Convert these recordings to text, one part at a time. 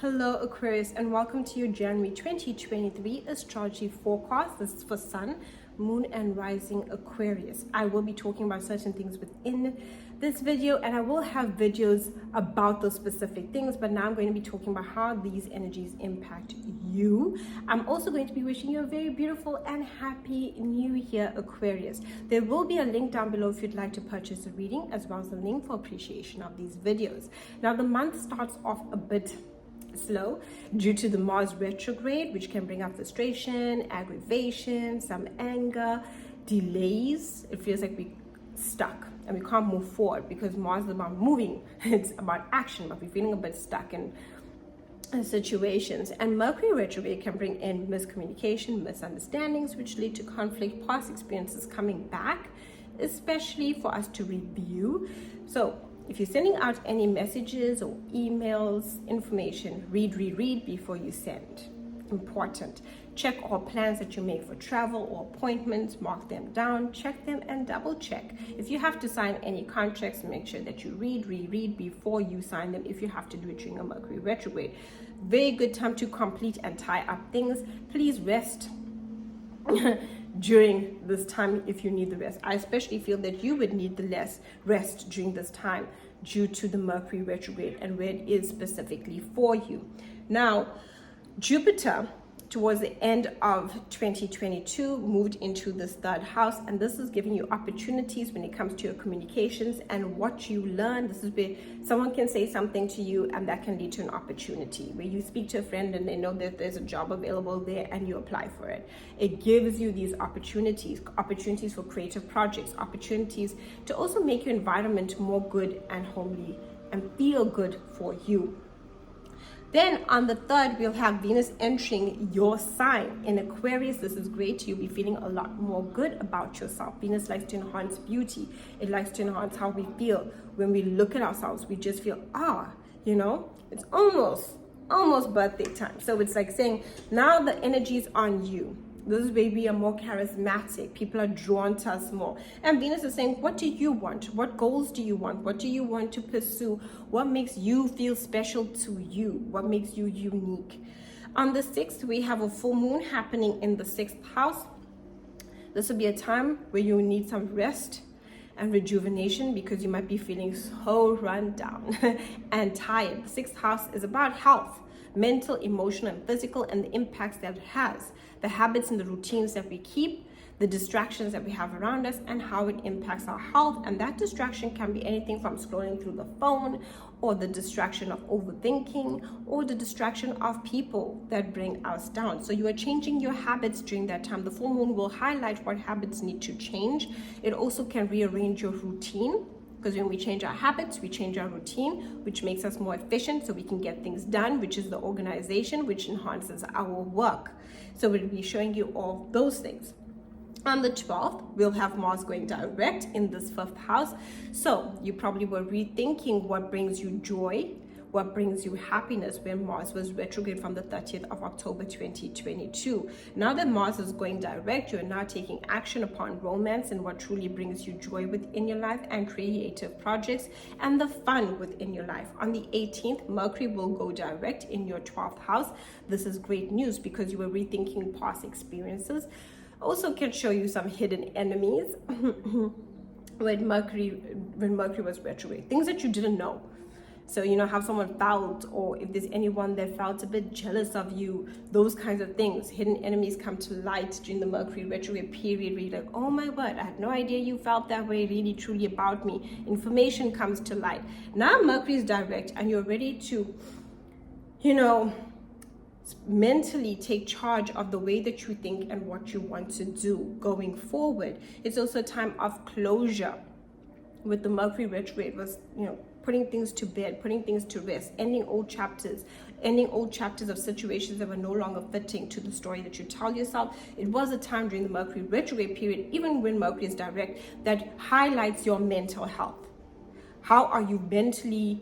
Hello Aquarius, and welcome to your January 2023 astrology forecast. This is for Sun, Moon and Rising Aquarius. I will be talking about certain things within this video, and I will have videos about those specific things, but now I'm going to be talking about how these energies impact you. I'm also going to be wishing you a very beautiful and happy new year, Aquarius. There will be a link down below if you'd like to purchase a reading, as well as a link for appreciation of these videos. Now the month starts off a bit slow due to the Mars retrograde, which can bring up frustration, aggravation, some anger, delays. It feels like we're stuck and we can't move forward because Mars is about moving, it's about action, but we're feeling a bit stuck in situations. And Mercury retrograde can bring in miscommunication, misunderstandings, which lead to conflict, past experiences coming back, especially for us to review. So if you're sending out any messages or emails, information, read before you send. Important. Check all plans that you make for travel or appointments, mark them down, check them and double check. If you have to sign any contracts, make sure that you read before you sign them if you have to do it during a Mercury retrograde. Very good time to complete and tie up things. Please rest during this time if you need the rest. I especially feel that you would need the less rest during this time due to the Mercury retrograde and where it is specifically for you. Now, Jupiter towards the end of 2022 moved into this third house, and this is giving you opportunities when it comes to your communications and what you learn. This is where someone can say something to you and that can lead to an opportunity where you speak to a friend and they know that there's a job available there and you apply for it. It gives you these opportunities for creative projects, opportunities to also make your environment more good and homely and feel good for you. Then on the 3rd, we'll have Venus entering your sign in Aquarius. This is great. You'll be feeling a lot more good about yourself. Venus likes to enhance beauty. It likes to enhance how we feel. When we look at ourselves, we just feel, it's almost birthday time. So it's like saying, now the energy is on you. This is where we are more charismatic. People are drawn to us more. And Venus is saying, what do you want? What goals do you want? What do you want to pursue? What makes you feel special to you? What makes you unique? On the 6th, we have a full moon happening in the 6th house. This will be a time where you need some rest and rejuvenation because you might be feeling so run down and tired. The 6th house is about health, mental, emotional, and physical, and the impacts that it has, the habits and the routines that we keep, the distractions that we have around us, and how it impacts our health. And that distraction can be anything from scrolling through the phone, or the distraction of overthinking, or the distraction of people that bring us down. So you are changing your habits during that time. The full moon will highlight what habits need to change. It also can rearrange your routine, because when we change our habits, we change our routine, which makes us more efficient so we can get things done, which is the organization, which enhances our work. So we'll be showing you all those things. On the 12th, we'll have Mars going direct in this 5th house. So you probably were rethinking what brings you joy, what brings you happiness when Mars was retrograde from the 30th of October 2022. Now that Mars is going direct, you're now taking action upon romance and what truly brings you joy within your life and creative projects and the fun within your life. On the 18th, Mercury will go direct in your 12th house. This is great news because you were rethinking past experiences. Also can show you some hidden enemies when Mercury was retrograde, things that you didn't know. So, how someone felt, or if there's anyone that felt a bit jealous of you, those kinds of things. Hidden enemies come to light during the Mercury retrograde period where you're like, oh my word, I had no idea you felt that way really truly about me. Information comes to light. Now Mercury is direct and you're ready to, mentally take charge of the way that you think and what you want to do going forward. It's also a time of closure with the Mercury retrograde was, putting things to bed, putting things to rest, ending old chapters of situations that were no longer fitting to the story that you tell yourself. It was a time during the Mercury retrograde period, even when Mercury is direct, that highlights your mental health. How are you mentally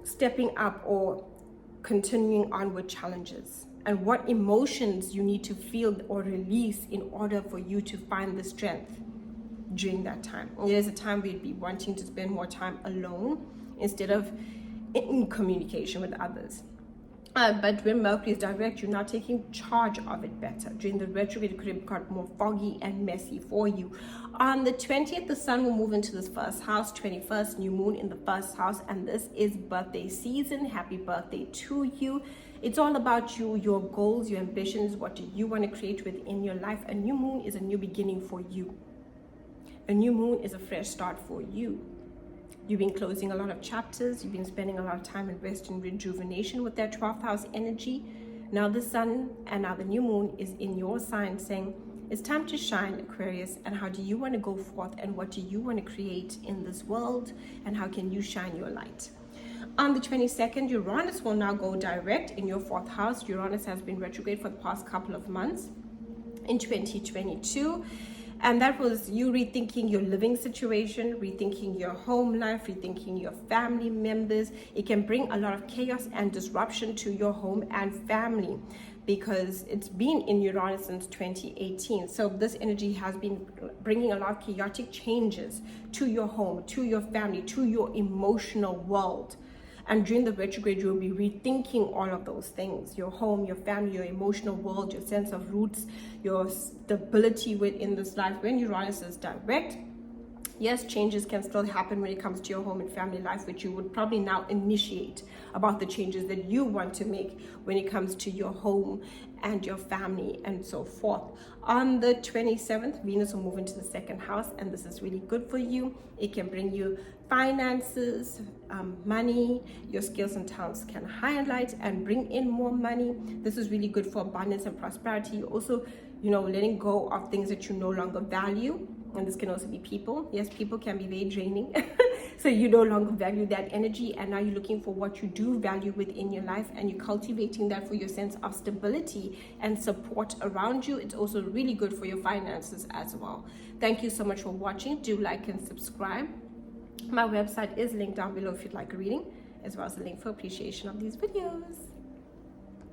stepping up or continuing on with challenges? And what emotions you need to feel or release in order for you to find the strength during that time. There's a time we'd be wanting to spend more time alone instead of in communication with others. But when Mercury is direct, you're now taking charge of it better. During the retrograde, it could have got more foggy and messy for you. On the 20th, the sun will move into this first house. 21st, new moon in the first house. And this is birthday season. Happy birthday to you. It's all about you, your goals, your ambitions. What do you want to create within your life? A new moon is a new beginning for you. A new moon is a fresh start for you. You've been closing a lot of chapters. You've been spending a lot of time in rest and rejuvenation with that 12th house energy. Now the sun and now the new moon is in your sign saying, it's time to shine, Aquarius. And how do you want to go forth? And what do you want to create in this world? And how can you shine your light? On the 22nd, Uranus will now go direct in your 4th house. Uranus has been retrograde for the past couple of months in 2022. And that was you rethinking your living situation, rethinking your home life, rethinking your family members. It can bring a lot of chaos and disruption to your home and family because it's been in Uranus since 2018. So this energy has been bringing a lot of chaotic changes to your home, to your family, to your emotional world. And during the retrograde, you'll be rethinking all of those things: your home, your family, your emotional world, your sense of roots, your stability within this life. When Uranus is direct, yes, changes can still happen when it comes to your home and family life, which you would probably now initiate about the changes that you want to make when it comes to your home and your family and so forth. On the 27th, Venus will move into the 2nd house, and this is really good for you. It can bring you finances, money. Your skills and talents can highlight and bring in more money. This is really good for abundance and prosperity. Also, letting go of things that you no longer value. And this can also be people. Yes, people can be very draining. So you no longer value that energy, and now you're looking for what you do value within your life, and you're cultivating that for your sense of stability and support around you. It's also really good for your finances as well. Thank you so much for watching. Do like and subscribe. My website is linked down below if you'd like a reading, as well as a link for appreciation of these videos.